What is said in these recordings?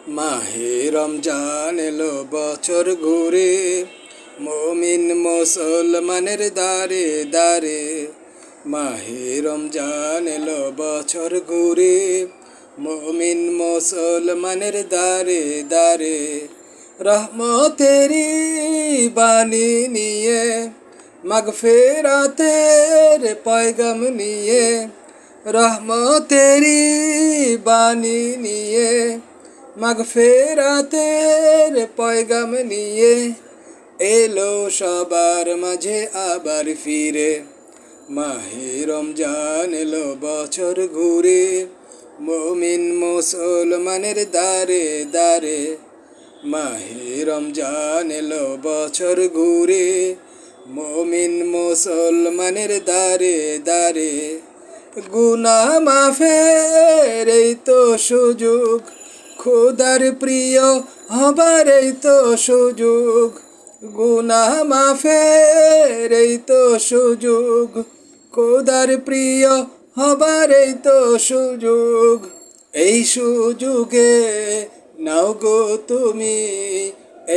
মাহে রমজান এলো বছর ঘুরে, মুমিন মুসলমানের দারে দারে। মাহে রমজান এলো বছর ঘুরে, মুমিন মুসলমানের দারে দারে। রহমতেরি বাণী নিয়ে, মাগফিরাতের পয়গাম নিয়ে, রহমতেরি বাণী নিয়ে, মাগফিরাতের পয়গাম নিয়ে এলো সবার মাঝে আবার ফিরে। মাহে রমজান এলো বছর ঘুরে, মুমিন মুসলমানের দারে দারে। মাহে রমজান এলো বছর ঘুরে, মুমিন মুসলমানের দারে দারে। গুনাহ মাফের এই তো সুযোগ, খোদার প্রিয় হবার এই তো সুযোগ। গুনাহ মাফের এই তো সুযোগ, খোদার প্রিয় হবার এই তো সুযোগ। এই সুযোগে নাও গো তুমি,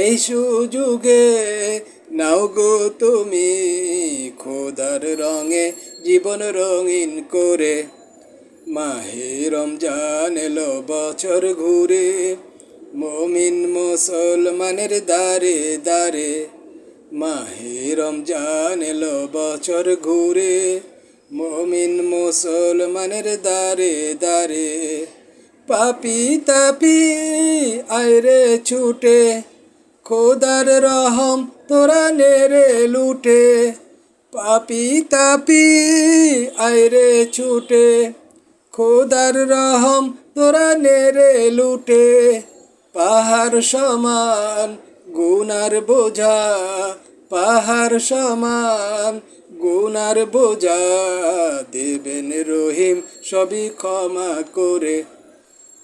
এই সুযোগে নাও গো তুমি, খোদার রঙে জীবন রঙিন করে। মাহে রমজান এলো বছর ঘুরে, মুমিন মুসলমানের দারে দারে। মাহে রমজান এলো বছর ঘুরে, মুমিন মুসলমানের দারে দারে। পাপি তাপি আয়রে ছুটে, খোদার রহম তোরা নেরে লুটে। পাপি তাপি আয়রে ছুটে, খোদার রহম তোরা নেরে লুটে। পাহাড় সমান গুনার বোঝা, পাহাড় সমান গুনার বোঝা, দেবেন রহিম সবই ক্ষমা করে।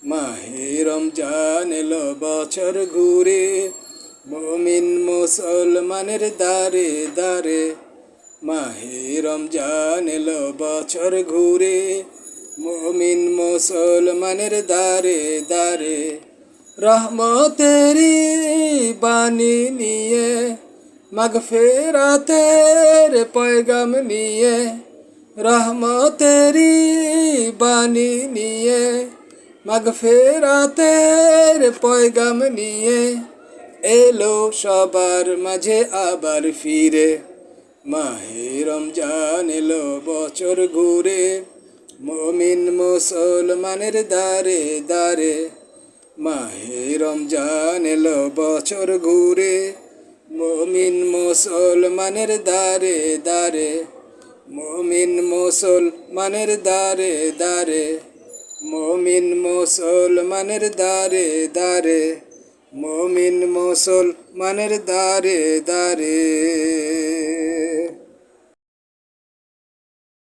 মাহে রমজান এলো বছর ঘুরে, মুমিন মুসলমানের দারে দারে। মাহে রমজান এলো বছর ঘুরে, মুমিন মুসলমানের দারে দারে। রহমতেরি বাণী নিয়ে, মাগফিরাতের পয়গাম নিয়ে, রহমতেরি বাণী নিয়ে, মাগফিরাতের পয়গাম নিয়ে এলো সবার মাঝে আবার ফিরে। মাহে রমজান এলো বছর ঘুরে, মুমিন মুসলমানের দারে দারে। মাহে রমজান এলো বছর ঘুরে, মুমিন মুসলমানের দারে দারে। মুমিন মুসলমানের দারে দারে, মুমিন মুসলমানের দারে দারে, মুমিন মুসলমানের দারে দারে।